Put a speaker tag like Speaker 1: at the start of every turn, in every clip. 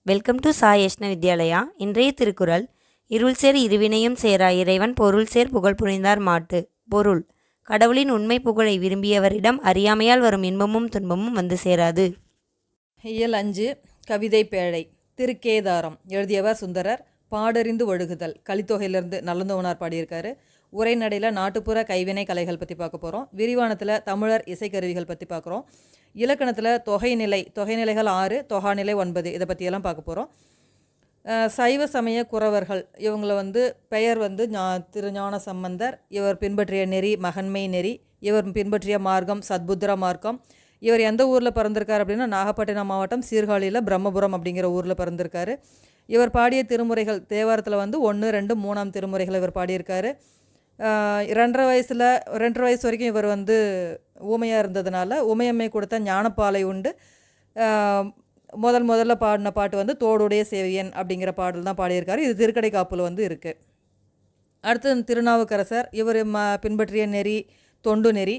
Speaker 1: Welcome to Sai யஷ்ண வித்யாலயா. இன்றைய திருக்குறள், இருள் சேர் இருவினையும் சேரா இறைவன் பொருள் சேர் புகழ் புரிந்தார் மாட்டு. பொருள்: கடவுளின் உண்மை புகழை விரும்பியவரிடம் அறியாமையால் வரும் இன்பமும் துன்பமும் வந்து சேராது.
Speaker 2: இயல் 5 கவிதை பேழை. திருக்கேதாரம். எழுதியவர் சுந்தரர். பாடறிந்து ஒழுகுதல். கலித்தொகையிலிருந்து நல்லந்தோனார் பாடியிருக்காரு. உரைநடையில் நாட்டுப்புற கைவினை கலைகள் பற்றி பார்க்க போகிறோம். விரிவானத்தில் தமிழர் இசைக்கருவிகள் பற்றி பார்க்குறோம். இலக்கணத்தில் தொகைநிலைகள் 6, தொகாநிலை 9, இதை பற்றியெல்லாம் பார்க்க போகிறோம். சைவ சமய குறவர்கள் இவங்களை பெயர் திருஞான சம்பந்தர். இவர் பின்பற்றிய நெறி மகன்மை நெறி. இவர் பின்பற்றிய மார்க்கம் சத்புத்திர மார்க்கம். இவர் எந்த ஊரில் பிறந்திருக்கார் அப்படின்னா நாகப்பட்டினம் மாவட்டம் சீர்காழியில் பிரம்மபுரம் அப்படிங்கிற ஊரில் பிறந்திருக்காரு. இவர் பாடிய திருமுறைகள் தேவாரத்தில் 1, 2, 3 திருமுறைகள் இவர் பாடியிருக்காரு. 2.5 வயசு வரைக்கும் இவர் ஊமையாக இருந்ததுனால ஊமையம்மை கொடுத்த ஞானப்பாலை உண்டு. முதல்ல பாடின பாட்டு தோடுடைய சேவியன் அப்படிங்கிற பாடல் தான் பாடியிருக்காரு. இது திருக்கடை காப்பில் இருக்குது. அடுத்து திருநாவுக்கரசர். இவர் பின்பற்றிய நெறி தொண்டு நெறி.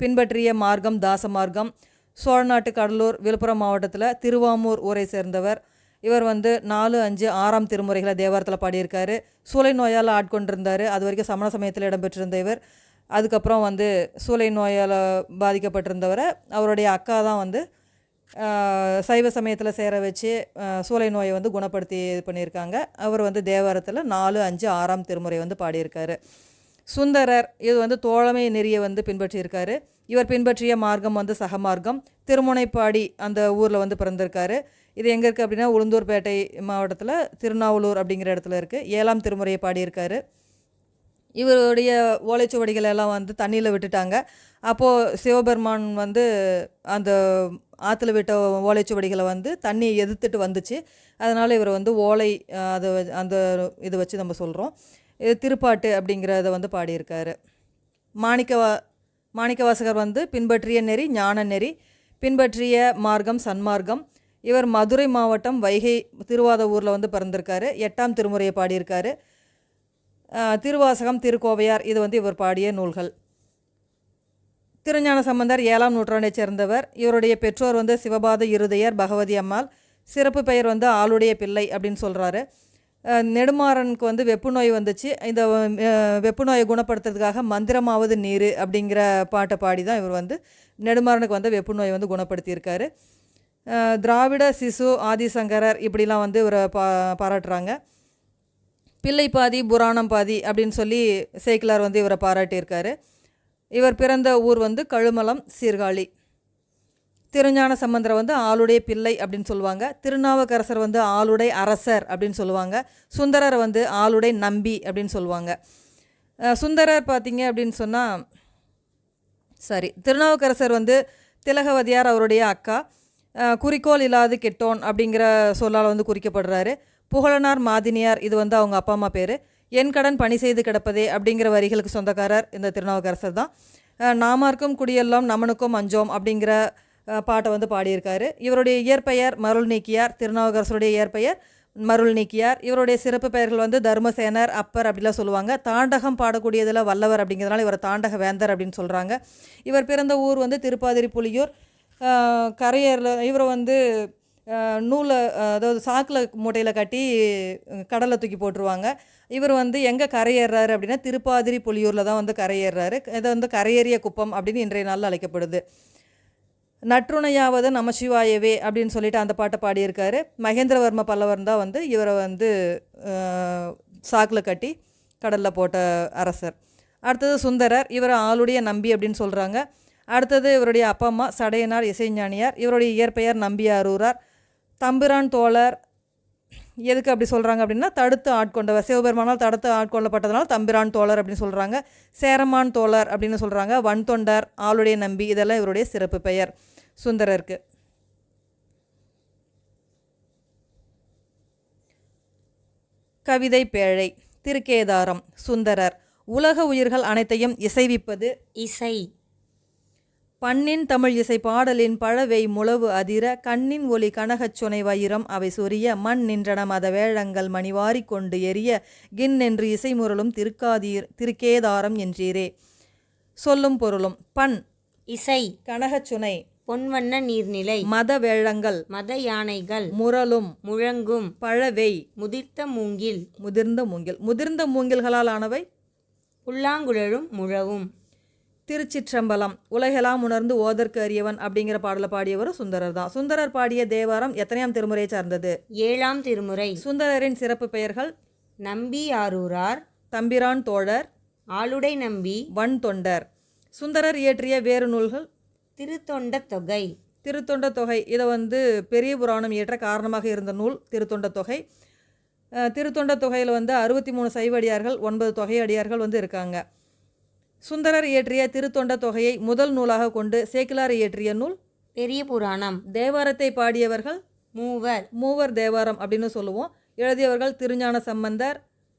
Speaker 2: பின்பற்றிய மார்க்கம் தாச மார்க்கம். சோழநாட்டு கடலூர் விழுப்புரம் மாவட்டத்தில் திருவாமூர் ஊரை சேர்ந்தவர். இவர் 4, 5, 6 திருமுறைகளை தேவாரத்தில் பாடியிருக்காரு. சூளை நோயால் ஆட்கொண்டிருந்தார். அது வரைக்கும் சமண சமயத்தில் இடம்பெற்றிருந்த இவர் அதுக்கப்புறம் சூளை நோயால் பாதிக்கப்பட்டிருந்தவரை அவருடைய அக்கா தான் சைவ சமயத்தில் சேர வச்சு சூளை நோயை குணப்படுத்தி இது பண்ணியிருக்காங்க. அவர் தேவாரத்தில் 4, 5, 6 திருமுறை பாடியிருக்காரு. சுந்தரர். இது தோழமை நெறியை பின்பற்றியிருக்காரு. இவர் பின்பற்றிய மார்க்கம் சகமார்க்கம். திருமுனைப்பாடி அந்த ஊரில் பிறந்திருக்காரு. இது எங்கே இருக்குது அப்படின்னா உளுந்தூர்பேட்டை மாவட்டத்தில் திருநாவலூர் அப்படிங்கிற இடத்துல இருக்குது. 7 திருமுறையை பாடியிருக்காரு. இவருடைய ஓலைச்சுவடிகள் எல்லாம் தண்ணியில் விட்டுட்டாங்க. அப்போது சிவபெருமான் அந்த ஆற்றுல விட்ட ஓலைச்சுவடிகளை தண்ணியை எதிர்த்துட்டு வந்துச்சு. அதனால் இவர் ஓலை அதை அந்த இதை வச்சு நம்ம சொல்கிறோம். இது திருப்பாட்டு அப்படிங்கிறத பாடியிருக்காரு. மாணிக்கவாசகர் பின்பற்றிய நெறி ஞான நெறி. பின்பற்றிய மார்க்கம் சன்மார்க்கம். இவர் மதுரை மாவட்டம் வைகை திருவாத ஊரில் பிறந்திருக்காரு. 8 திருமுறையை பாடியிருக்காரு. திருவாசகம் திருக்கோவையார் இது இவர் பாடிய நூல்கள். திருஞான சம்பந்தர் 7ஆம் நூற்றாண்டைச் சேர்ந்தவர். இவருடைய பெற்றோர் சிவபாத இருதயர் பகவதி அம்மாள். சிறப்பு பெயர் ஆளுடைய பிள்ளை அப்படின்னு சொல்கிறாரு. நெடுமாறனுக்கு வெப்பு நோய் வந்துச்சு. இந்த வெப்பு நோயை குணப்படுத்துறதுக்காக மந்திரமாவது நீர் அப்படிங்கிற பாட்டை பாடி தான் இவர் நெடுமாறனுக்கு வெப்பு நோயை குணப்படுத்தியிருக்காரு. திராவிட சிசு ஆதிசங்கரர் இப்படிலாம் இவரை பாராட்டுறாங்க. பிள்ளை பாதி புராணம் பாதி அப்படின்னு சொல்லி சேக்கிலார் இவரை பாராட்டியிருக்காரு. இவர் பிறந்த ஊர் கழுமலம் சீர்காழி. திருஞான சம்பந்தரை ஆளுடைய பிள்ளை அப்படின்னு சொல்லுவாங்க. திருநாவுக்கரசர் ஆளுடை அரசர் அப்படின்னு சொல்லுவாங்க. சுந்தரர் ஆளுடை நம்பி அப்படின்னு சொல்லுவாங்க. சுந்தரர் பார்த்தீங்க அப்படின்னு சொன்னால் திருநாவுக்கரசர் திலகவதியார் அவருடைய அக்கா. குறிக்கோள் இல்லாது கெட்டோன் அப்படிங்கிற சொல்லால் குறிக்கப்படுறாரு. புகழனார் மாதினியார் இது அவங்க அப்பா அம்மா பேர். என் கடன் பணி செய்து கிடப்பதே அப்படிங்கிற வரிகளுக்கு சொந்தக்காரர் இந்த திருநாவுக்கரசர் தான். நாமார்க்கும் குடியெல்லாம் நமனுக்கும் அஞ்சோம் அப்படிங்கிற பாட்டை பாடியிருக்காரு. இவருடைய இயற்பெயர் மருள் நீக்கியார். திருநாவுக்கரசருடைய இயற்பெயர் மருள் நீக்கியார். இவருடைய சிறப்பு பெயர்கள் தர்மசேனர் அப்பர் அப்படிலாம் சொல்லுவாங்க. தாண்டகம் பாடக்கூடியதில் வல்லவர் அப்படிங்கிறதுனால இவர் தாண்டக வேந்தர் அப்படின்னு சொல்கிறாங்க. இவர் பிறந்த ஊர் திருப்பாதிரி புலியூர். கரையேறில் இவர் நூலை அதாவது சாக்கில் மூட்டையில் கட்டி கடலை தூக்கி போட்டுருவாங்க. இவர் எங்கே கரையேறாரு அப்படின்னா திருப்பாதிரி புலியூரில் தான் கரையேறாரு. இதை கரையேறிய குப்பம் அப்படின்னு இன்றைய நாளில் அழைக்கப்படுது. நற்றுணையாவது நமசிவாயவே அப்படின்னு சொல்லிட்டு அந்த பாட்டை பாடியிருக்காரு. மகேந்திரவர்ம பல்லவர் தான் இவரை சாக்கில் கட்டி கடலில் போட்ட அரசர். அடுத்தது சுந்தரர். இவர் ஆளுடைய நம்பி அப்படின்னு சொல்கிறாங்க. அடுத்தது இவருடைய அப்பா அம்மா சடையனார் இசைஞானியார். இவருடைய இயற்பெயர் நம்பியாரூரார். தம்பிரான் தோழர் எதுக்கு அப்படி சொல்கிறாங்க அப்படின்னா தடுத்து ஆட்கொண்டவர். சிவபெருமானால் தடுத்து ஆட்கொள்ளப்பட்டதுனால தம்பிரான் தோழர் அப்படின்னு சொல்கிறாங்க. சேரமான் தோழர் அப்படின்னு சொல்கிறாங்க. வன் தொண்டர் ஆளுடைய நம்பி இதெல்லாம் இவருடைய சிறப்பு பெயர் சுந்தரருக்கு. கவிதை பேழை. திருக்கேதாரம். சுந்தரர். உலக உயிர்கள் அனைத்தையும் இசைவிப்பது
Speaker 1: இசை.
Speaker 2: பண்ணின் தமிழ் இசை பாடலின் பழவை முழவு அதிர கண்ணின் ஒளி கனகச் சுனை வயிரம் அவை சொரிய மண் நின்றன மத வேழங்கள் மணிவாரி கொண்டு எரிய கின் என்று இசைமுரலும் திருக்கேதாரம் என்றீரே. சொல்லும் பொருளும். பண்
Speaker 1: இசை.
Speaker 2: கனகச்சுனை
Speaker 1: பொன்வண்ண நீர்நிலை.
Speaker 2: மத வேழங்கள்.
Speaker 1: மத யானைகள்.
Speaker 2: முரலும்.
Speaker 1: முழங்கும்.
Speaker 2: பழவை.
Speaker 1: முதிர்த்த மூங்கில்.
Speaker 2: முதிர்ந்த மூங்கில். முதிர்ந்த மூங்கில்களால் ஆனவை
Speaker 1: புல்லாங்குழலும் முழவும்.
Speaker 2: திருச்சிற்றம்பலம். உலகெல்லாம் உணர்ந்து ஓதற்கு அறியவன் அப்படிங்கிற பாடலை பாடியவரும் சுந்தரர் தான். சுந்தரர் பாடிய தேவாரம் எத்தனையாம் திருமுறையை சார்ந்தது?
Speaker 1: 7ஆம் திருமுறை.
Speaker 2: சுந்தரரின் சிறப்பு பெயர்கள்:
Speaker 1: நம்பி ஆரூரார்,
Speaker 2: தம்பிரான் தோழர்,
Speaker 1: ஆளுடை நம்பி,
Speaker 2: வன் தொண்டர். சுந்தரர் இயற்றிய வேறு நூல்கள்:
Speaker 1: திருத்தொண்ட தொகை.
Speaker 2: திருத்தொண்ட தொகை இதை பெரிய புராணம் இயற்ற காரணமாக இருந்த நூல் திருத்தொண்ட தொகை. திருத்தொண்ட தொகையில் 63 சைவ அடியார்கள், 9 தொகை அடியார்கள் இருக்காங்க. சுந்தரர் இயற்றிய திருத்தொண்ட தொகையை முதல் நூலாக கொண்டு சேக்கிலார் இயற்றிய நூல்
Speaker 1: பெரிய புராணம்.
Speaker 2: தேவாரத்தை பாடியவர்கள்
Speaker 1: மூவர்.
Speaker 2: மூவர் தேவாரம் அப்படின்னு சொல்லுவோம். எழுதியவர்கள் திருஞான சம்பந்தர்.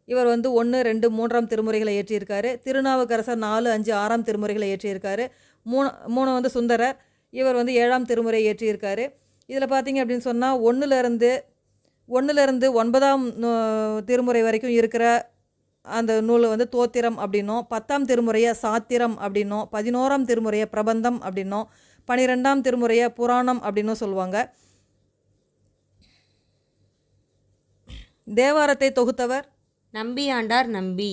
Speaker 2: இவர் 1, 2, 3ஆம் திருமுறைகளை இயற்றியிருக்காரு. திருநாவுக்கரசர் 4, 5, 6ஆம் திருமுறைகளை இயற்றியிருக்காரு. 3 சுந்தரர். இவர் 7ஆம் திருமுறை இயற்றியிருக்காரு. இதில் பார்த்தீங்க அப்படின்னு சொன்னால் 1லேருந்து 9ஆம் திருமுறை வரைக்கும் இருக்கிற அந்த நூல் தோத்திரம் அப்படின்னும், 10ஆம் திருமுறையை சாத்திரம் அப்படின்னும், 11ஆம் திருமுறையை பிரபந்தம் அப்படின்னும், 12ஆம் திருமுறையை புராணம் அப்படின்னும் சொல்லுவாங்க. தேவாரத்தை தொகுத்தவர்
Speaker 1: நம்பியாண்டார் நம்பி.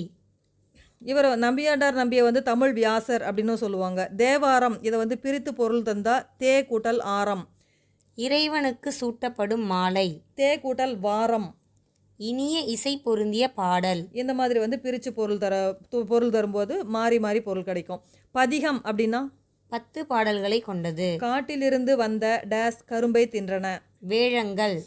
Speaker 2: இவர் நம்பியாண்டார் நம்பியை தமிழ் வியாசர் அப்படின்னு சொல்லுவாங்க. தேவாரம் இதை பிரித்து பொருள் தந்தா தே கூட்டல் ஆரம்.
Speaker 1: இறைவனுக்கு சூட்டப்படும் மாலை.
Speaker 2: தே கூட்டல் வாரம்.
Speaker 1: இனிய இசை பொருந்திய பாடல்.
Speaker 2: இந்த மாதிரி பிரித்து பொருள் தரும்போது மாறி மாறி பொருள் கிடைக்கும். பதிகம் அப்படின்னா
Speaker 1: 10 பாடல்களை கொண்டது.
Speaker 2: காட்டிலிருந்து வந்த டேஸ் கரும்பை தின்றன.
Speaker 1: வேழங்கள்.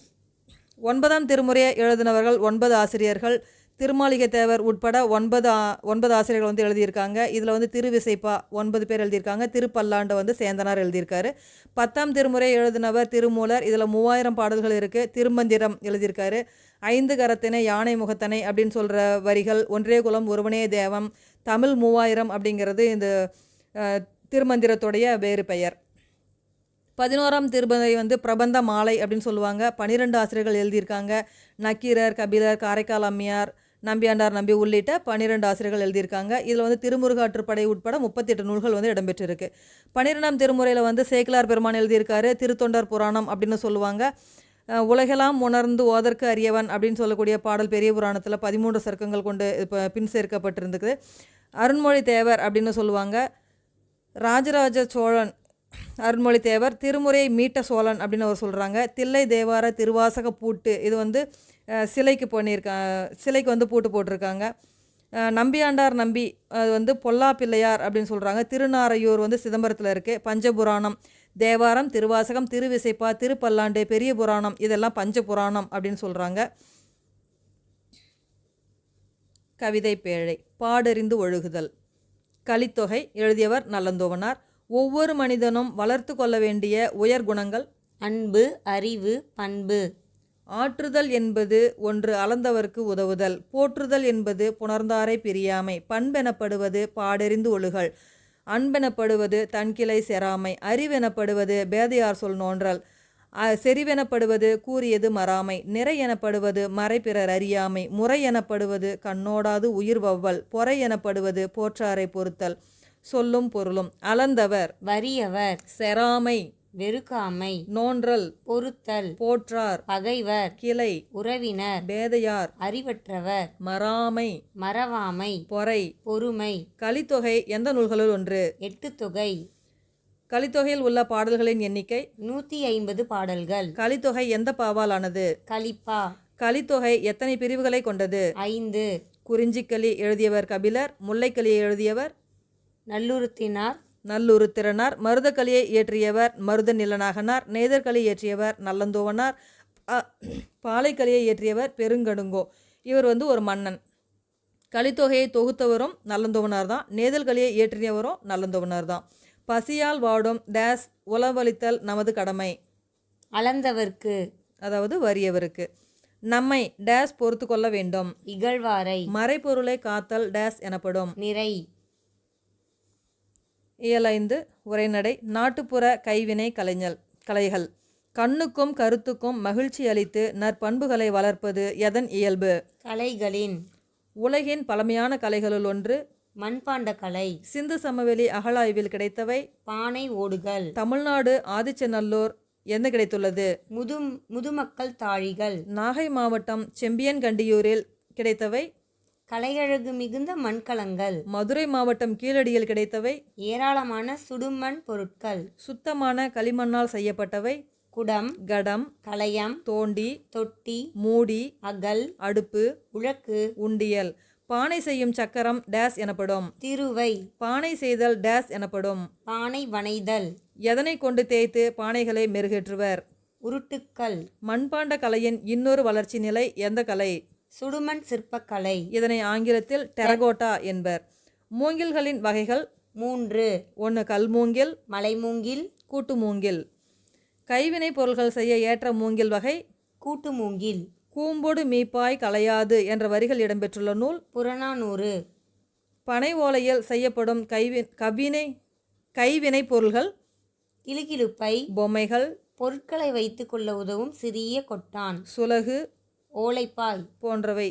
Speaker 2: 9ஆம் திருமுறையை எழுதினவர்கள் 9 ஆசிரியர்கள். திருமாளிகை தேவர் உட்பட 9 ஆசிரியர்கள் எழுதியிருக்காங்க. இதில் திருவிசைப்பா 9 பேர் எழுதியிருக்காங்க. திருப்பல்லாண்டு சேந்தனார் எழுதியிருக்காரு. 10ஆம் திருமுறை எழுதினவர் திருமூலர். இதில் 3000 பாடல்கள் இருக்குது. திருமந்திரம் எழுதியிருக்காரு. 5 கரத்தினை யானை முகத்தனை அப்படின்னு சொல்கிற வரிகள், ஒன்றே குலம் ஒருவனே தேவம், தமிழ் 3000 அப்படிங்கிறது இந்த திருமந்திரத்துடைய வேறு பெயர். 11ஆம் திருமுறை பிரபந்த மாலை அப்படின்னு சொல்லுவாங்க. 12 ஆசிரியர்கள் எழுதியிருக்காங்க. நக்கீரர், கபிலர், காரைக்கால் அம்மையார், நம்பியாண்டார் நம்பி உள்ளிட்ட 12 ஆசிரியர்கள் எழுதியிருக்காங்க. இதில் திருமுருகாற்றுப்படை உட்பட 38 நூல்கள் இடம்பெற்றிருக்கு. 12ஆம் திருமுறையில் சேக்கிலார் பெருமான் எழுதியிருக்காரு. திருத்தொண்டர் புராணம் அப்படின்னு சொல்லுவாங்க. உலகெல்லாம் உணர்ந்து ஓதற்கு அறியவன் அப்படின்னு சொல்லக்கூடிய பாடல் பெரிய புராணத்தில் 13 சர்க்கங்கள் கொண்டு இப்போ பின் சேர்க்கப்பட்டிருந்துக்குது. அருண்மொழி தேவர் அப்படின்னு சொல்லுவாங்க. ராஜராஜ சோழன் அருண்மொழி தேவர் திருமுறையை மீட்ட சோழன் அப்படின்னு அவர் சொல்கிறாங்க. தில்லை தேவார திருவாசக பூட்டு இது சிலைக்கு சிலைக்கு பூட்டு போட்டிருக்காங்க. நம்பியாண்டார் நம்பி அது பொல்லா பிள்ளையார் அப்படின்னு சொல்கிறாங்க. திருநாரையூர் சிதம்பரத்தில் இருக்குது. பஞ்சபுராணம், தேவாரம், திருவாசகம், திருவிசைப்பா, திருப்பல்லாண்டு, பெரிய புராணம் இதெல்லாம் பஞ்சபுராணம் அப்படின்னு சொல்கிறாங்க. கவிதை பேழை. பாடறிந்து ஒழுகுதல். கலித்தொகை எழுதியவர் நல்லந்தோவனார். ஒவ்வொரு மனிதனும் வளர்த்து கொள்ள வேண்டிய உயர் குணங்கள்:
Speaker 1: அன்பு, அறிவு, பண்பு.
Speaker 2: ஆற்றுதல் என்பது ஒன்று அளந்தவர்க்கு உதவுதல். போற்றுதல் என்பது புணர்ந்தாரை பிரியாமை. பண்பெனப்படுவது பாடறிந்து ஒழுகல். அன்பெனப்படுவது தன்கிளை செராமை. அறிவெனப்படுவது பேதையார் சொல் நோன்றல். செறிவெனப்படுவது கூறியது மறாமை. நிறை எனப்படுவது மறை பிறர் அறியாமை. முறை எனப்படுவது கண்ணோடாது உயிர் வவ்வல். பொறை எனப்படுவது போற்றாரை பொறுத்தல். சொல்லும் பொருளும்: அளந்தவர்,
Speaker 1: வறியவர்,
Speaker 2: செராமை,
Speaker 1: வெறுக்காமை,
Speaker 2: நோன்றல்,
Speaker 1: பொறுத்தல்,
Speaker 2: போற்றார்,
Speaker 1: பகைவர்,
Speaker 2: கிளை,
Speaker 1: உறவினர்,
Speaker 2: பேதையார்,
Speaker 1: அறிவற்றவர்,
Speaker 2: மறாமை,
Speaker 1: மறவாமை,
Speaker 2: பொறை,
Speaker 1: பொறுமை.
Speaker 2: கலித்தொகை எந்த நூல்களுள் ஒன்று?
Speaker 1: 8 தொகை.
Speaker 2: கலித்தொகையில் உள்ள பாடல்களின் எண்ணிக்கை
Speaker 1: 150 பாடல்கள்.
Speaker 2: கலித்தொகை எந்த பாவாலானது?
Speaker 1: கலிப்பா.
Speaker 2: கலித்தொகை எத்தனை பிரிவுகளை கொண்டது?
Speaker 1: 5.
Speaker 2: குறிஞ்சிக்களி எழுதியவர் கபிலர். முல்லைக்களியை எழுதியவர்
Speaker 1: நல்லுருத்தினார்.
Speaker 2: நல்லுருத்திரனார். மருதக்களியை இயற்றியவர் மருத நிலநாகனார். நெய்தற்களி இயற்றியவர் நல்லந்தோவனார். பாலைக்களியை இயற்றியவர் பெருங்கடுங்கோ. இவர் ஒரு மன்னன். கலித்தொகையை தொகுத்தவரும் நல்லந்தோவனார் தான். நெய்தல்களியை இயற்றியவரும் நல்லந்தோவனார் தான். பசியால் வாடும் டேஸ் உளவளித்தல் நமது கடமை.
Speaker 1: அளந்தவர்க்கு,
Speaker 2: அதாவது வறியவருக்கு. நம்மை டேஸ் பொறுத்து கொள்ள வேண்டும்.
Speaker 1: இகழ்வாரை.
Speaker 2: மறைப்பொருளை காத்தல் டேஸ் எனப்படும்.
Speaker 1: நிறை.
Speaker 2: இயல் 5 உரைநடை. நாட்டுப்புற கைவினை கலைகள். கண்ணுக்கும் கருத்துக்கும் மகிழ்ச்சி அளித்து நற்பண்புகளை வளர்ப்பது எதன் இயல்பு?
Speaker 1: கலைகளின்.
Speaker 2: உலகின் பழமையான கலைகளுள் ஒன்று
Speaker 1: மண்பாண்டக்கலை,
Speaker 2: சிந்து சமவெளி அகழாய்வில் கிடைத்தவை.
Speaker 1: பானை ஓடுகள்,
Speaker 2: தமிழ்நாடு ஆதிச்சநல்லூர் என்ன கிடைத்துள்ளது?
Speaker 1: முதுமக்கள் தாழிகள்,
Speaker 2: நாகை மாவட்டம் செம்பியன்கண்டியூரில் கிடைத்தவை.
Speaker 1: கலையழகு மிகுந்த மண்கலங்கள்,
Speaker 2: மதுரை மாவட்டம் கீழடியில் கிடைத்தவை.
Speaker 1: ஏராளமான சுடுமண் பொருட்கள்,
Speaker 2: சுத்தமான களிமண்ணால் செய்யப்பட்டவை.
Speaker 1: குடம்,
Speaker 2: கடம்,
Speaker 1: கலயம்,
Speaker 2: தோண்டி,
Speaker 1: தொட்டி,
Speaker 2: மூடி,
Speaker 1: அகல்,
Speaker 2: அடுப்பு,
Speaker 1: உழக்கு,
Speaker 2: உண்டியல். பானை செய்யும் சக்கரம் டேஸ் எனப்படும்.
Speaker 1: திருவை,
Speaker 2: பானை செய்தல் டேஸ் எனப்படும்.
Speaker 1: பானை வனைதல்,
Speaker 2: எதனை கொண்டு தேய்த்து பானைகளை மெருகேற்றுவர்?
Speaker 1: உருட்டுக்கள்.
Speaker 2: மண்பாண்ட கலையின் இன்னொரு வளர்ச்சி நிலை எந்த கலை?
Speaker 1: சுடுமண் சிற்பக்கலை.
Speaker 2: இதனை ஆங்கிலத்தில் டெரகோட்டா என்பர். மூங்கில்களின் வகைகள்
Speaker 1: 3.
Speaker 2: 1 கல்மூங்கில்,
Speaker 1: மலைமூங்கில்,
Speaker 2: கூட்டு மூங்கில். கைவினை பொருள்கள் செய்ய ஏற்ற மூங்கில் வகை
Speaker 1: கூட்டு மூங்கில்.
Speaker 2: கூம்போடு மீப்பாய் களையாது என்ற வரிகள் இடம்பெற்றுள்ள நூல்
Speaker 1: புறநானூறு.
Speaker 2: பனை ஓலையில் செய்யப்படும் கைவினை பொருள்கள்
Speaker 1: கிளுகிளுப்பை,
Speaker 2: பொம்மைகள்,
Speaker 1: பொருட்களை வைத்து கொள்ள உதவும் சிறிய கொட்டான்,
Speaker 2: சுலகு,
Speaker 1: ஓலைப்பாய்
Speaker 2: போன்றவை.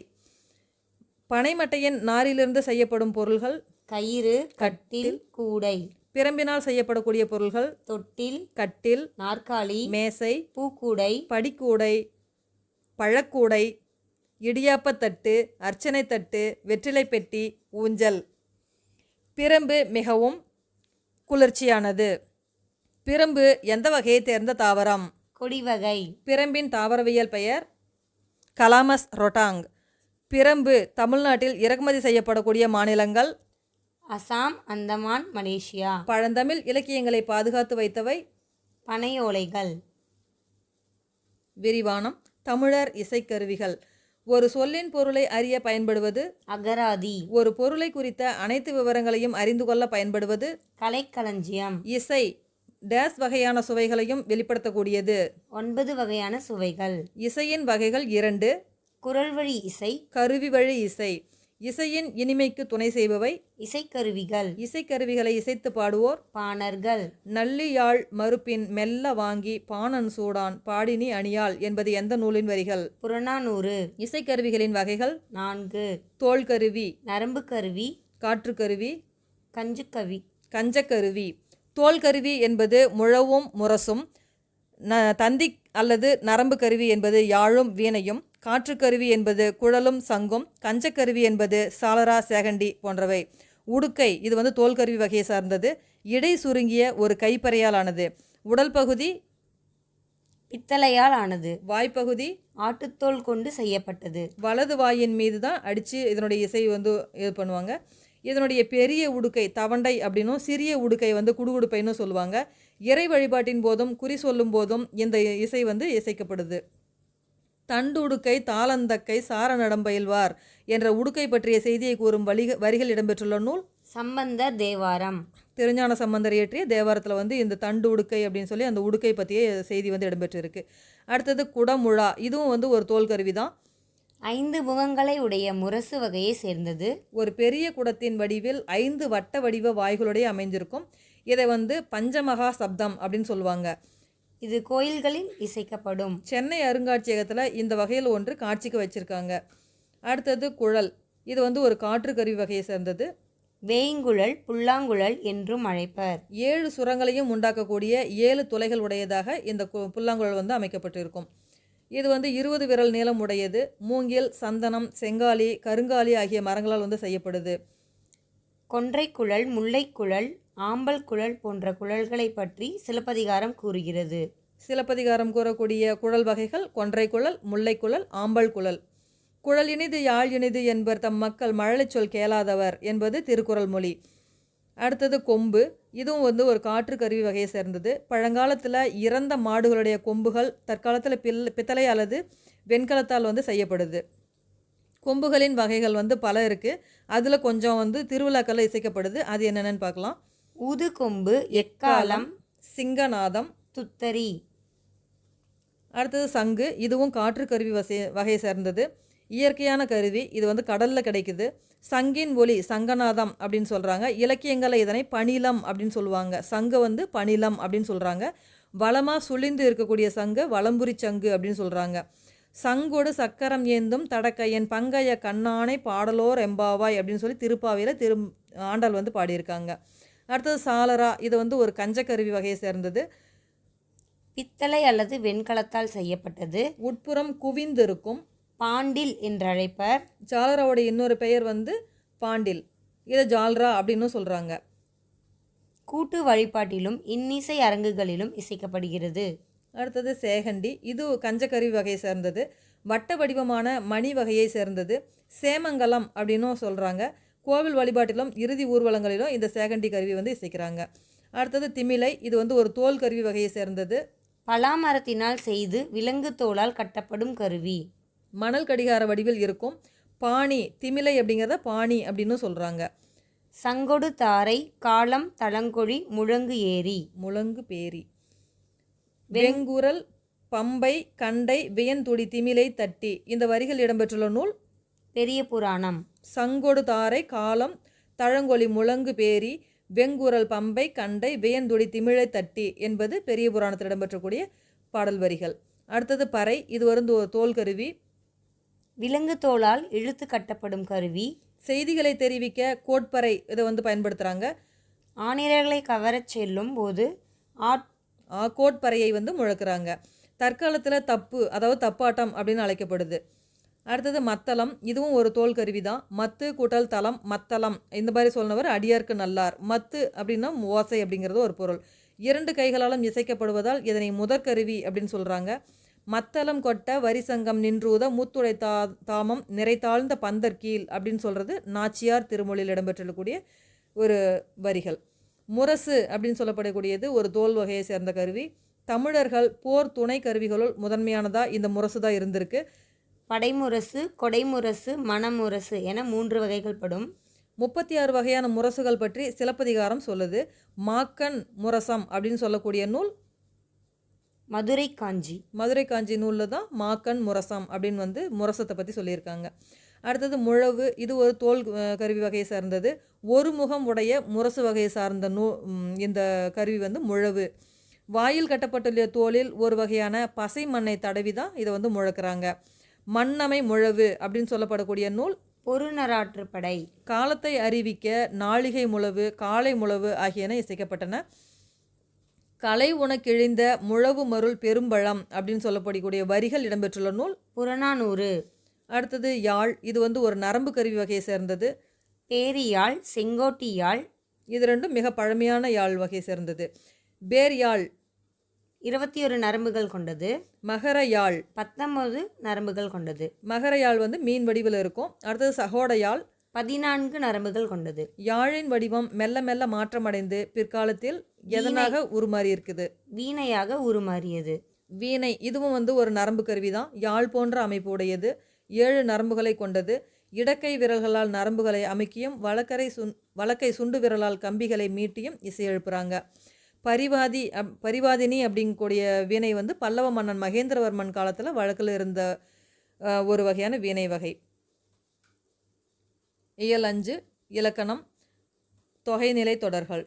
Speaker 2: பனைமட்டையின் நாரிலிருந்து செய்யப்படும் பொருள்கள்
Speaker 1: கயிறு, கட்டில், கூடை.
Speaker 2: பிரம்பினால் செய்யப்படக்கூடிய பொருள்கள்
Speaker 1: தொட்டில்,
Speaker 2: கட்டில்,
Speaker 1: நாற்காலி,
Speaker 2: மேசை,
Speaker 1: பூக்கூடை,
Speaker 2: படிக்கூடை, பழக்கூடை, இடியாப்பத்தட்டு, அர்ச்சனை தட்டு, வெற்றிலை பெட்டி, ஊஞ்சல். பிரம்பு மிகவும் குளிர்ச்சியானது. பிரம்பு எந்த வகையை தேர்ந்த தாவரம்?
Speaker 1: கொடிவகை.
Speaker 2: பிரம்பின் தாவரவியல் பெயர் கலாமஸ் ரொட்டாங். பிரம்பு தமிழ்நாட்டில் இறக்குமதி செய்யப்படக்கூடிய மாநிலங்கள்
Speaker 1: அசாம், அந்தமான், மலேசியா.
Speaker 2: பழந்தமிழ் இலக்கியங்களை பாதுகாத்து வைத்தவை
Speaker 1: பனை ஓலைகள்.
Speaker 2: விரிவானம். தமிழர் இசைக்கருவிகள். ஒரு சொல்லின் பொருளை அறிய பயன்படுவது
Speaker 1: அகராதி.
Speaker 2: ஒரு பொருளை குறித்த அனைத்து விவரங்களையும் அறிந்து கொள்ள பயன்படுவது
Speaker 1: கலைக்களஞ்சியம்.
Speaker 2: இசை டேஸ் வகையான சுவைகளையும் வெளிப்படுத்தக்கூடியது.
Speaker 1: 9 வகையான சுவைகள்.
Speaker 2: இசையின் வகைகள் 2.
Speaker 1: குரல் வழி இசை,
Speaker 2: கருவி வழி இசை. இசையின் இனிமைக்கு துணை செய்பவை
Speaker 1: இசைக்கருவிகள்.
Speaker 2: இசைக்கருவிகளை இசைத்து பாடுவோர்
Speaker 1: பாணர்கள்.
Speaker 2: நல்லி யாழ் மறுப்பின் மெல்ல வாங்கி பாணன் சூடான் பாடினி அணியாள் என்பது எந்த நூலின் வரிகள்?
Speaker 1: புறநானூறு.
Speaker 2: இசைக்கருவிகளின் வகைகள்
Speaker 1: 4.
Speaker 2: தோள்கருவி,
Speaker 1: நரம்பு கருவி,
Speaker 2: காற்றுக்கருவி,
Speaker 1: கஞ்சக்கருவி.
Speaker 2: தோள்கருவி என்பது முழவும் முரசும். தந்தி அல்லது நரம்பு கருவி என்பது யாழும் வீணையும். காற்றுக்கருவி என்பது குழலும் சங்கும். கஞ்சக்கருவி என்பது சாலரா சேகண்டி போன்றவை. உடுக்கை இது தோல்கருவி வகையை சார்ந்தது. இடை சுருங்கிய ஒரு கைப்பறையால் ஆனது. உடல் பகுதி
Speaker 1: பித்தளையால் ஆனது.
Speaker 2: வாய்ப்பகுதி
Speaker 1: ஆட்டுத்தோல் கொண்டு செய்யப்பட்டது.
Speaker 2: வலது வாயின் மீது தான் அடித்து இதனுடைய இசை இது பண்ணுவாங்க. இதனுடைய பெரிய உடுக்கை தவண்டை அப்படின்னும், சிறிய உடுக்கை குடுகுடுப்பைன்னு சொல்லுவாங்க. இறை வழிபாட்டின் போதும் குறி சொல்லும் போதும் இந்த இசை இசைக்கப்படுது. தண்டு உடுக்கை, தாளந்தக்கை, சார நடம்பயில்வார் என்ற உடுக்கை பற்றிய செய்தியை கூறும் வரிகள் இடம்பெற்றுள்ள நூல்
Speaker 1: சம்பந்தர் தேவாரம்.
Speaker 2: திருஞான சம்பந்தர் இயற்றிய தேவாரத்தில் இந்த தண்டு உடுக்கை அப்படின்னு சொல்லி அந்த உடுக்கை பற்றிய செய்தி இடம்பெற்றிருக்கு. அடுத்தது குடமுழா. இதுவும் ஒரு தோல் கருவி தான்.
Speaker 1: 5 முகங்களை உடைய முரசு வகையை சேர்ந்தது.
Speaker 2: ஒரு பெரிய குடத்தின் வடிவில் 5 வட்ட வடிவ வாய்களுடைய அமைஞ்சிருக்கும். இதை பஞ்சமகா சப்தம் அப்படின்னு சொல்லுவாங்க.
Speaker 1: இது கோயில்களில் இசைக்கப்படும்.
Speaker 2: சென்னை அருங்காட்சியகத்தில் இந்த வகையில் ஒன்று காட்சிக்கு வச்சுருக்காங்க. அடுத்தது குழல். இது ஒரு காற்று கருவி வகையை சேர்ந்தது.
Speaker 1: வேய்ங்குழல், புல்லாங்குழல் என்றும் அழைப்பர்.
Speaker 2: 7 சுரங்களையும் உண்டாக்கக்கூடிய 7 துளைகள் உடையதாக இந்த புல்லாங்குழல் அமைக்கப்பட்டிருக்கும். இது 20 விரல் நீளம் உடையது. மூங்கில், சந்தனம், செங்காலி, கருங்காலி ஆகிய மரங்களால் செய்யப்படுது.
Speaker 1: கொன்றைக்குழல், முல்லைக்குழல், ஆம்பல் குழல் போன்ற குழல்களை பற்றி சிலப்பதிகாரம் கூறுகிறது.
Speaker 2: சிலப்பதிகாரம் கூறக்கூடிய குழல் வகைகள் கொன்றைக்குழல், முல்லைக்குழல், ஆம்பல் குழல். குழல் இனிது யாழ் இனிது என்பர் தம் மக்கள் மழலை சொல் கேளாதவர் என்பது திருக்குறள் மொழி. அடுத்தது கொம்பு. இதுவும் ஒரு காற்று கருவி வகையை சேர்ந்தது. பழங்காலத்தில் இறந்த மாடுகளுடைய கொம்புகள் தற்காலத்தில் பித்தளை அல்லது வெண்கலத்தால் செய்யப்படுது. கொம்புகளின் வகைகள் பல இருக்குது. அதில் கொஞ்சம் திருவிழாக்களில் இசைக்கப்படுது. அது என்னென்னு பார்க்கலாம்.
Speaker 1: ஊது கொம்பு, எக்காலம்,
Speaker 2: சிங்கநாதம்,
Speaker 1: துத்தரி.
Speaker 2: அடுத்தது சங்கு. இதுவும் காற்று கருவி வகையை சேர்ந்தது. இயற்கையான கருவி. இது கடலில் கிடைக்குது. சங்கின் ஒலி சங்கநாதம் அப்படின்னு சொல்கிறாங்க. இலக்கியங்களை இதனை பணிலம் அப்படின்னு சொல்லுவாங்க. சங்கு பணிலம் அப்படின்னு சொல்கிறாங்க. வளமாக சுழிந்து இருக்கக்கூடிய சங்கு வலம்புரி சங்கு அப்படின்னு சொல்கிறாங்க. சங்கொடு சக்கரம் ஏந்தும் தடக்கையன் பங்கைய கண்ணானை பாடலோர் எம்பாவாய் அப்படின்னு சொல்லி திருப்பாவையில் ஆண்டாள் வந்து பாடியிருக்காங்க. அடுத்தது சாலரா, இது வந்து ஒரு கஞ்சக்கருவி வகையை சேர்ந்தது.
Speaker 1: பித்தளை அல்லது வெண்கலத்தால் செய்யப்பட்டது.
Speaker 2: உட்புறம் குவிந்திருக்கும்.
Speaker 1: பாண்டில் என்றழைப்பர்.
Speaker 2: சாலராவோட இன்னொரு பெயர் வந்து பாண்டில், இதை ஜால்ரா அப்படின்னு சொல்கிறாங்க.
Speaker 1: கூட்டு வழிபாட்டிலும் இன்னிசை அரங்குகளிலும் இசைக்கப்படுகிறது.
Speaker 2: அடுத்தது சேகண்டி, இது கஞ்சக்கருவி வகையை சேர்ந்தது. வட்ட வடிவமான மணி வகையை சேர்ந்தது. சேமங்கலம் அப்படின்னும் சொல்கிறாங்க. கோவில் வழிபாட்டிலும் இறுதி ஊர்வலங்களிலும் இந்த சேகண்டி கருவி வந்து இசைக்கிறாங்க. அடுத்தது திமிலை, இது வந்து ஒரு தோல் கருவி வகையை சேர்ந்தது.
Speaker 1: பலாமரத்தினால் செய்து விலங்கு தோலால் கட்டப்படும் கருவி.
Speaker 2: மணல் கடிகார வடிவில் இருக்கும். பாணி, திமிலை அப்படிங்கிறத பாணி அப்படின்னு சொல்கிறாங்க.
Speaker 1: சங்கொடு தாரை, காலம், தளங்கொழி, முழங்கு ஏரி.
Speaker 2: முழங்கு பேரி. வெங்குரல் பம்பை கண்டை வியன்துடி திமிலை தட்டி, இந்த வரிகள் இடம்பெற்றுள்ள நூல்
Speaker 1: பெரிய புராணம்.
Speaker 2: சங்கொடு தாரை, காலம், தழங்கொழி, முழங்கு பேரி, வெங்குரல் பம்பை கண்டை வியன்துடி திமிழை தட்டி என்பது பெரிய புராணத்தில் இடம்பெற்றக்கூடிய பாடல் வரிகள். அடுத்தது பறை, இது வந்து ஒரு தோல் கருவி.
Speaker 1: விலங்கு தோலால் இழுத்து கட்டப்படும் கருவி.
Speaker 2: செய்திகளை தெரிவிக்க கோட்பறை இதை வந்து பயன்படுத்துகிறாங்க.
Speaker 1: ஆணிரர்களை கவரச் செல்லும் போது
Speaker 2: கோட்பறையை வந்து முழக்கிறாங்க. தற்காலத்தில் தப்பு, அதாவது தப்பாட்டம் அப்படின்னு அழைக்கப்படுது. அடுத்தது மத்தளம், இதுவும் ஒரு தோல் கருவி தான். மத்து கூட்டல் தளம், மத்தளம், இந்த மாதிரி சொன்னவர் அடியார்க்கு நல்லார். மத்து அப்படின்னா ஓசை அப்படிங்கிறது ஒரு பொருள். 2 கைகளாலும் இசைக்கப்படுவதால் இதனை முதற்கருவி அப்படின்னு சொல்கிறாங்க. மத்தளம் கொட்ட வரிசங்கம் நின்றூத மூத்துடை தாமம் நிறைத்தாழ்ந்த பந்தர் கீழ் அப்படின்னு சொல்கிறது நாச்சியார் திருமொழியில் இடம்பெற்றக்கூடிய ஒரு வரிகள். முரசு அப்படின்னு சொல்லப்படக்கூடியது ஒரு தோல் வகையை சேர்ந்த கருவி. தமிழர்கள் போர் துணை கருவிகளுள் முதன்மையானதாக இந்த முரசு தான் இருந்திருக்கு.
Speaker 1: படைமுரசு, கொடைமுரசு, மணமுரசு என 3 வகைகள் படும்.
Speaker 2: 36 வகையான முரசுகள் பற்றி சிலப்பதிகாரம் சொல்லுது. மாக்கண் முரசம் அப்படின்னு சொல்லக்கூடிய நூல்
Speaker 1: மதுரை காஞ்சி.
Speaker 2: மதுரை காஞ்சி நூலில் தான் மாக்கண் முரசம் அப்படின்னு வந்து முரசத்தை பற்றி சொல்லியிருக்காங்க. அடுத்தது முழவு, இது ஒரு தோல் கருவி வகையை சார்ந்தது. ஒரு முகம் உடைய முரசு வகையை சார்ந்த இந்த கருவி வந்து முழவு. வாயில் கட்டப்பட்டுள்ள தோலில் ஒரு வகையான பசை மண்ணை தடவி தான் இதை வந்து முழக்கிறாங்க. மண்ணமை முழவு அப்படின்னு சொல்லப்படக்கூடிய நூல்
Speaker 1: பொருநராற்றுப்படை.
Speaker 2: காலத்தை அறிவிக்க நாளிகை முழவு, காலை முழவு ஆகியன இசைக்கப்பட்டன. கலை உனக்கெழிந்த முழவு மருள் பெரும்பழம் அப்படின்னு சொல்லப்படக்கூடிய வரிகள் இடம்பெற்றுள்ள நூல்
Speaker 1: புறநானூறு.
Speaker 2: அடுத்தது யாழ், இது வந்து ஒரு நரம்பு கருவி வகையை சேர்ந்தது.
Speaker 1: பேரியாழ், செங்கோட்டி யாழ்,
Speaker 2: இது ரெண்டும் மிக பழமையான யாழ் வகை சேர்ந்தது. பேர் யாழ்
Speaker 1: 21 நரம்புகள் கொண்டது.
Speaker 2: மகர யாழ்
Speaker 1: 19 நரம்புகள் கொண்டது.
Speaker 2: மகர யாழ் வந்து மீன் வடிவில் இருக்கும். அடுத்தது சகோட யாழ்
Speaker 1: 14 நரம்புகள் கொண்டது.
Speaker 2: யாழின் வடிவம் மெல்ல மெல்ல மாற்றமடைந்து பிற்காலத்தில் எதனாக உருமாறி இருக்குது?
Speaker 1: வீணையாக உருமாறியது.
Speaker 2: வீணை, இதுவும் வந்து ஒரு நரம்பு கருவி தான். யாழ் போன்ற அமைப்பு உடையது. 7 நரம்புகளை கொண்டது. இடக்கை விரல்களால் நரம்புகளை அமைக்கியும் வலக்கை சுண்டு விரலால் கம்பிகளை மீட்டியும் இசை எழுப்புறாங்க. பரிவாதினி அப்படிங்கக்கூடிய வீணை வந்து பல்லவ மன்னன் மகேந்திரவர்மன் காலத்தில் வழக்கில் இருந்த ஒரு வகையான வீணை வகை. இயல் 5 இலக்கணம் தொகைநிலை தொடர்கள்.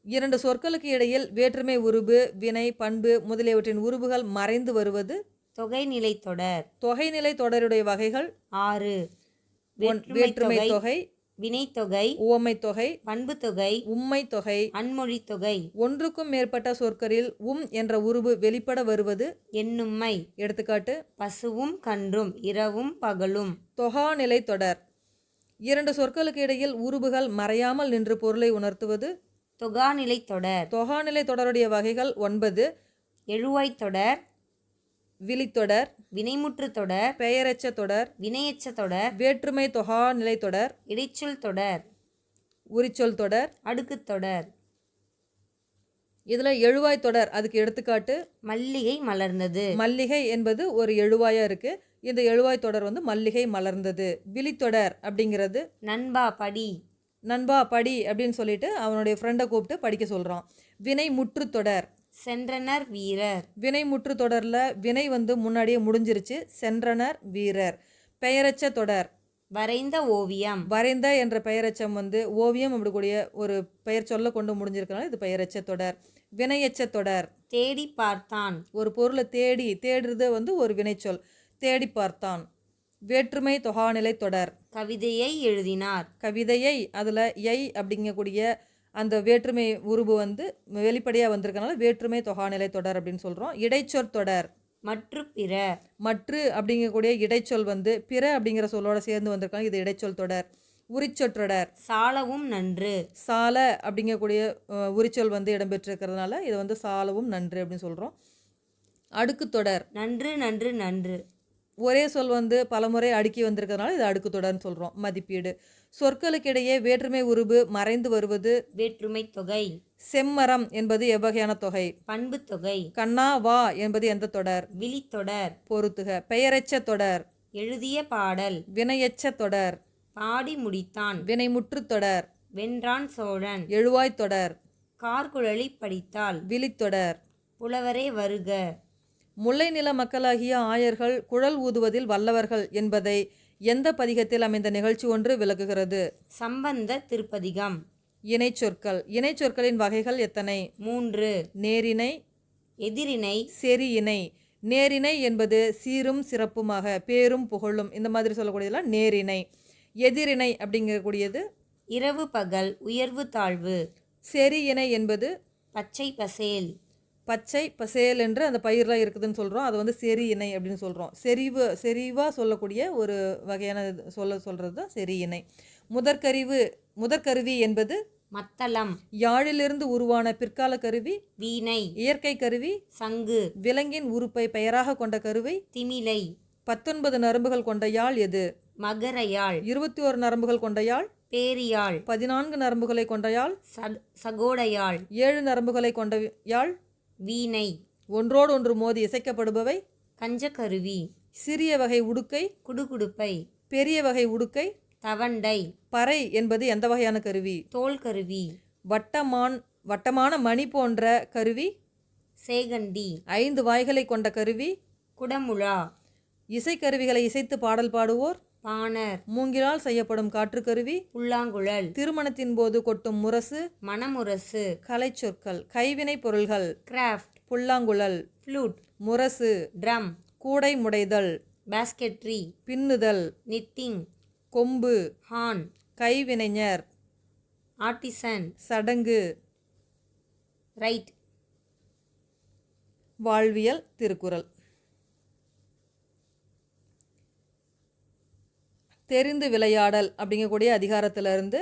Speaker 2: 2 சொற்களுக்கு இடையில் வேற்றுமை உருபு, வினை, பண்பு முதலியவற்றின் உருபுகள் மறைந்து வருவது
Speaker 1: தொகைநிலை தொடர்.
Speaker 2: தொகைநிலை தொடருடைய வகைகள்
Speaker 1: 6.
Speaker 2: வேற்றுமை தொகை,
Speaker 1: வினைத்தொகை,
Speaker 2: உவமை தொகை,
Speaker 1: பண்பு தொகை,
Speaker 2: உம்மை தொகை,
Speaker 1: அன்மொழி தொகை.
Speaker 2: ஒன்றுக்கும் மேற்பட்ட சொற்களில் என்ற உருபு வெளிப்பட வருவது
Speaker 1: எண்ணும்மை.
Speaker 2: எடுத்துக்காட்டு
Speaker 1: பசுவும் கன்றும், இரவும் பகலும்.
Speaker 2: தொகாநிலை தொடர். 2 சொற்களுக்கு இடையில் உருபுகள் மறையாமல் நின்று பொருளை உணர்த்துவது
Speaker 1: தொகாநிலை தொடர்.
Speaker 2: தொகாநிலை தொடருடைய வகைகள் 9.
Speaker 1: எழுவாய் தொடர்,
Speaker 2: விழித்தொடர்,
Speaker 1: வினைமுற்று தொடர்,
Speaker 2: பெயரெச்ச தொடர்,
Speaker 1: வினையெச்ச தொடர்,
Speaker 2: வேற்றுமை தொகாநிலை தொடர்,
Speaker 1: இடைச்சொல் தொடர்,
Speaker 2: உரிச்சொல் தொடர்,
Speaker 1: அடுக்குத் தொடர்.
Speaker 2: இதில் எழுவாய் தொடர் அதுக்கு எடுத்துக்காட்டு
Speaker 1: மல்லிகை மலர்ந்தது.
Speaker 2: மல்லிகை என்பது ஒரு எழுவாயா இருக்கு. இந்த எழுவாய் தொடர் வந்து மல்லிகை மலர்ந்தது. விழித்தொடர் அப்படிங்கிறது
Speaker 1: நண்பா படி.
Speaker 2: நண்பா படி அப்படின்னு சொல்லிட்டு அவனுடைய ஃப்ரெண்டை கூப்பிட்டு படிக்க சொல்கிறான். வினை முற்று தொடர்.
Speaker 1: சென்றனர் வீரர்.
Speaker 2: வினை முற்று தொடரில் வினை வந்து முன்னாடியே முடிஞ்சிருச்சு. சென்றனர் வீரர். பெயரெச்ச தொடர்.
Speaker 1: வரைந்த ஓவியம்.
Speaker 2: வரைந்த என்ற பெயரெச்சம் வந்து ஓவியம் அப்படிக்கூடிய ஒரு பெயர் சொல்ல கொண்டு முடிஞ்சிருக்கனால இது பெயரெச்ச தொடர். வினையெச்ச தொடர்.
Speaker 1: தேடி பார்த்தான்.
Speaker 2: ஒரு பொருளை தேடுறது வந்து ஒரு வினைச்சொல். தேடி பார்த்தான். வேற்றுமை தொகாநிலை தொடர்.
Speaker 1: கவிதையை எழுதினார்.
Speaker 2: கவிதையை அதில் யை அப்படிங்கக்கூடிய அந்த வேற்றுமை உருபு வந்து வெளிப்படையாக வந்திருக்கனால வேற்றுமை தொகாநிலை தொடர் அப்படின்னு சொல்கிறோம். இடைச்சொற் தொடர்.
Speaker 1: மற்று பிற.
Speaker 2: மற்று அப்படிங்கக்கூடிய இடைச்சொல் வந்து பிற அப்படிங்கிற சொல்லோட சேர்ந்து வந்திருக்காங்க. இது இடைச்சொல் தொடர். உரிச்சொற்றொடர்.
Speaker 1: சாலவும் நன்று.
Speaker 2: சால அப்படிங்கக்கூடிய உரிச்சொல் வந்து இடம்பெற்றிருக்கிறதுனால இது வந்து சாலவும் நன்று அப்படின்னு சொல்கிறோம். அடுக்கு தொடர்.
Speaker 1: நன்று நன்று நன்று.
Speaker 2: ஒரே சொல் வந்து பலமுறை அடுக்கி வந்திருக்கிறதுனால இது அடுக்கு தொடர்னு சொல்கிறோம். மதிப்பீடு. சொற்களுக்கிடையே வேற்றுமை உருபு மறைந்து வருவது
Speaker 1: வேற்றுமை தொகை.
Speaker 2: செம்மரம் என்பது எவ்வகையான தொகை?
Speaker 1: பண்பு தொகை.
Speaker 2: கண்ணா வா என்பது எந்த தொடர்?
Speaker 1: விழித்தொடர்.
Speaker 2: பொறுத்துக. பெயரெச்ச தொடர்.
Speaker 1: எழுதிய பாடல்.
Speaker 2: வினையெச்ச தொடர்.
Speaker 1: பாடி முடித்தான்.
Speaker 2: வினைமுற்று தொடர்.
Speaker 1: வென்றான் சோழன்.
Speaker 2: எழுவாய் தொடர்.
Speaker 1: கார்குழலி படித்தாள்.
Speaker 2: விழித்தொடர்.
Speaker 1: புலவரே வருக.
Speaker 2: முல்லை நில மக்களாகிய ஆயர்கள் குழல் ஊதுவதில் வல்லவர்கள் என்பதை எந்த பதிகத்தில் அமைந்த நிகழ்ச்சி ஒன்று விளக்குகிறது?
Speaker 1: சம்பந்த திருப்பதிகம்.
Speaker 2: இணைச்சொற்கள். இணைச்சொற்களின் வகைகள் எத்தனை?
Speaker 1: 3.
Speaker 2: நேரிணை,
Speaker 1: எதிரிணை,
Speaker 2: செரி இணை. நேரிணை என்பது சீரும் சிறப்புமாக பேரும் புகழும் இந்த மாதிரி சொல்லக்கூடியதெல்லாம் நேரிணை. எதிரிணை அப்படிங்கக்கூடியது
Speaker 1: இரவு பகல், உயர்வு தாழ்வு.
Speaker 2: செரி இணை என்பது
Speaker 1: பச்சை பசேல்.
Speaker 2: பச்சை பசேல் என்று அந்த பயிரெலாம் இருக்குதுன்னு சொல்கிறோம். அது வந்து செரி இணை அப்படின்னு சொல்கிறோம். செறிவாக சொல்லக்கூடிய ஒரு வகையான சொல்கிறது தான் செரி இணை. முதற்கருவி என்பது
Speaker 1: மத்தளம்.
Speaker 2: யாழிலிருந்து உருவான பிற்கால கருவி
Speaker 1: வீணை.
Speaker 2: இயற்கை கருவி
Speaker 1: சங்கு.
Speaker 2: விலங்கின் உறுப்பை பெயராக கொண்ட கருவை
Speaker 1: திமிலை.
Speaker 2: 19 நரம்புகள் கொண்ட யாழ் எது?
Speaker 1: மகரயாழ்.
Speaker 2: 21 நரம்புகள் கொண்ட யாழ்
Speaker 1: பேரியாழ்.
Speaker 2: 14 நரம்புகளை கொண்ட யாழ்
Speaker 1: சகோடையாழ்.
Speaker 2: 7 நரம்புகளை கொண்ட யாழ்
Speaker 1: வீணை.
Speaker 2: ஒன்றோடு ஒன்று மோதி இசைக்கப்படுபவை
Speaker 1: கஞ்சக்கருவி.
Speaker 2: சிறிய வகை உடுக்கை
Speaker 1: குடுகுடுப்பை.
Speaker 2: பெரிய வகை உடுக்கை
Speaker 1: தவண்டை.
Speaker 2: பறை என்பது எந்த வகையான கருவி?
Speaker 1: தோல் கருவி.
Speaker 2: வட்டமான மணி போன்ற கருவி
Speaker 1: சேகண்டி.
Speaker 2: 5 வாய்களை கொண்ட கருவி
Speaker 1: குடமுழா.
Speaker 2: இசைக்கருவிகளை இசைத்து பாடல் பாடுவோர்
Speaker 1: பாணர்.
Speaker 2: மூங்கிலால் செய்யப்படும் காற்றுக்கருவி
Speaker 1: புல்லாங்குழல்.
Speaker 2: திருமணத்தின் போது கொட்டும் முரசு
Speaker 1: மணமுரசு.
Speaker 2: கலைச்சொற்கள். கைவினை பொருள்கள்
Speaker 1: கிராஃப்ட்.
Speaker 2: புல்லாங்குழல்,
Speaker 1: ஃப்ளூட்,
Speaker 2: முரசு,
Speaker 1: ட்ரம்,
Speaker 2: கூடை முடைதல்,
Speaker 1: பாஸ்கெட்ரி,
Speaker 2: பின்னுதல்,
Speaker 1: நிட்டிங்,
Speaker 2: கொம்பு,
Speaker 1: ஹார்ன்,
Speaker 2: கைவினைஞர்,
Speaker 1: ஆர்டிசன்,
Speaker 2: சடங்கு.
Speaker 1: ரைட்.
Speaker 2: வாழ்வியல் திருக்குறள். தெரிந்து விளையாடல் அப்படிங்கக்கூடிய அதிகாரத்திலிருந்து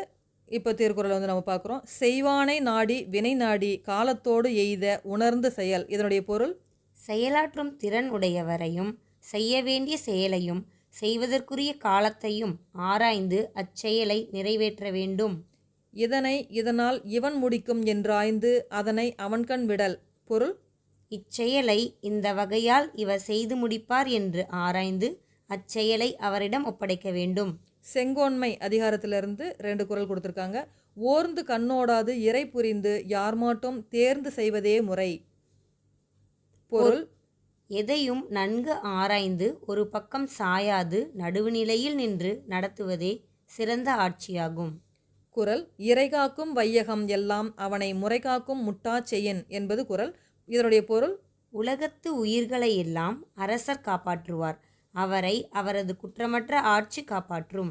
Speaker 2: இப்போ திருக்குறள் வந்து நம்ம பார்க்குறோம். செய்வானை நாடி வினை நாடி காலத்தோடு எய்த உணர்ந்து செயல். இதனுடைய பொருள்
Speaker 1: செயலாற்றும் திறன் உடையவரையும் செய்ய வேண்டிய செயலையும் செய்வதற்குரிய காலத்தையும் ஆராய்ந்து அச்செயலை நிறைவேற்ற வேண்டும்.
Speaker 2: இதனால் இவன் முடிக்கும் என்றாய்ந்து அதனை அவன்கண் விடல். பொருள்
Speaker 1: இச்செயலை இந்த வகையால் இவர் செய்து முடிப்பார் என்று ஆராய்ந்து அச்செயலை அவரிடம் ஒப்படைக்க வேண்டும்.
Speaker 2: செங்கோன்மை அதிகாரத்திலிருந்து 2 குறள் கொடுத்துருக்காங்க. ஓர்ந்து கண்ணோடாது இறை புரிந்து யார் மாட்டும் தேர்ந்து செய்வதே முறை. பொருள்
Speaker 1: எதையும் நன்கு ஆராய்ந்து ஒரு பக்கம் சாயாது நடுவுநிலையில் நின்று நடத்துவதே சிறந்த ஆட்சியாகும்.
Speaker 2: குறள் இறைகாக்கும் வையகம் எல்லாம் அவனை முறைகாக்கும் முட்டா செய்யன் என்பது குறள். இதனுடைய பொருள்
Speaker 1: உலகத்து உயிர்களை எல்லாம் அரசர் காப்பாற்றுவார், அவரை அவரது குற்றமற்ற ஆட்சி காப்பாற்றும்.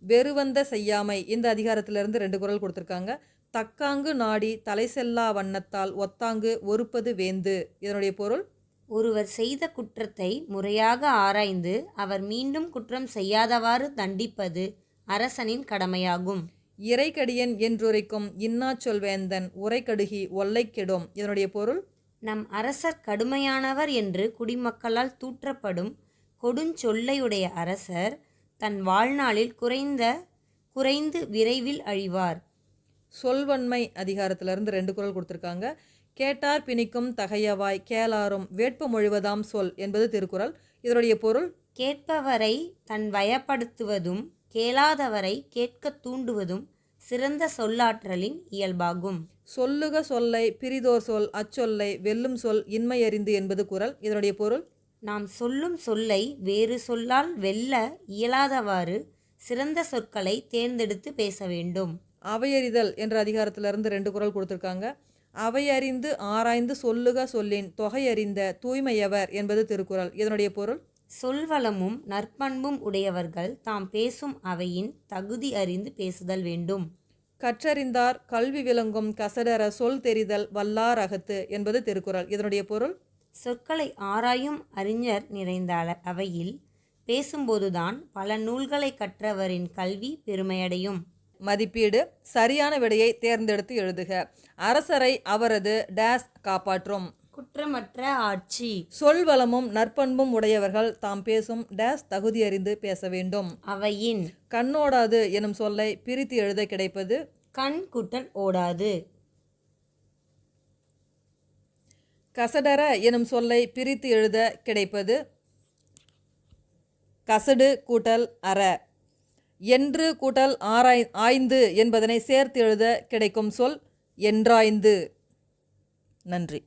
Speaker 2: வெறுவந்த செய்யாமை இந்த அதிகாரத்திலிருந்து 2 குறள் கொடுத்துருக்காங்க. தக்காங்கு நாடி தலை செல்லா வண்ணத்தால் ஒத்தாங்கு ஒருப்பது வேந்து. இதனுடைய பொருள்
Speaker 1: ஒருவர் செய்த குற்றத்தை முறையாக ஆராய்ந்து அவர் மீண்டும் குற்றம் செய்யாதவாறு தண்டிப்பது அரசனின் கடமையாகும்.
Speaker 2: இறைக்கடியன் என்றுரைக்கும் இன்னா சொல்வேந்தன் உரைக்கடுகி ஒல்லை கெடும். இதனுடைய பொருள்
Speaker 1: நம் அரசர் கடுமையானவர் என்று குடிமக்களால் தூற்றப்படும் கொடுஞ்சொல்லையுடைய அரசர் தன் வாழ்நாளில் குறைந்து விரைவில் அழிவார்.
Speaker 2: சொல்வன்மை அதிகாரத்திலிருந்து 2 குறள் கொடுத்துருக்காங்க. கேட்டார் பிணிக்கும் தகையவாய் கேளாரும் வேட்ப மொழிவதாம் சொல் என்பது திருக்குறள். இதனுடைய பொருள்
Speaker 1: கேட்பவரை தன் வயப்படுத்துவதும் கேளாதவரை கேட்க தூண்டுவதும் சிறந்த சொல்லாற்றலின் இயல்பாகும்.
Speaker 2: சொல்லுக சொல்லை பிரிதோர் சொல் அச்சொல்லை வெல்லும் சொல் இன்மை அறிந்து என்பது குறள். இதனுடைய பொருள்
Speaker 1: நாம் சொல்லும் சொல்லை வேறு சொல்லால் வெல்ல இயலாதவாறு சிறந்த சொற்களை தேர்ந்தெடுத்து பேச வேண்டும்.
Speaker 2: அவையறிதல் என்ற அதிகாரத்திலிருந்து 2 குறள் கொடுத்துருக்காங்க. அவையறிந்து ஆராய்ந்து சொல்லுக சொல்லின் தொகையறிந்த தூய்மையவர் என்பது திருக்குறள். இதனுடைய பொருள்:
Speaker 1: சொல்வளமும் நற்பண்பும் உடையவர்கள் தாம் பேசும் அவையின் தகுதி அறிந்து பேசுதல் வேண்டும்.
Speaker 2: கற்றறிந்தார் கல்வி விளங்கும் கசடர சொல் தெரிதல் வல்லார் அகத்து என்பது திருக்குறள். இதனுடைய பொருள்:
Speaker 1: சொற்களை ஆராயும் அறிஞர் நிறைந்த அவையில் பேசும்போதுதான் பல நூல்களை கற்றவரின் கல்வி பெருமையடையும்.
Speaker 2: மதிப்பீடு: சரியான விடையை தேர்ந்தெடுத்து எழுதுக. அரசரை அவரது டேஸ் காப்பாற்றும்.
Speaker 1: குற்றமற்ற ஆட்சி.
Speaker 2: சொல்வளமும் நற்பண்பும் உடையவர்கள் தாம் பேசும் டேஸ் தகுதியறிந்து பேச வேண்டும்.
Speaker 1: அவையின்.
Speaker 2: கண்ணோடாது எனும் சொல்லை பிரித்து எழுத கிடைப்பது
Speaker 1: கண் கூட்டல் ஓடாது.
Speaker 2: கசடர எனும் சொல்லை பிரித்து எழுத கிடைப்பது கசடு கூட்டல் அற. என்று கூட்டல் ஆய்ந்து என்பதனை சேர்த்து எழுத கிடைக்கும் சொல் என்றாய்ந்து. நன்றி.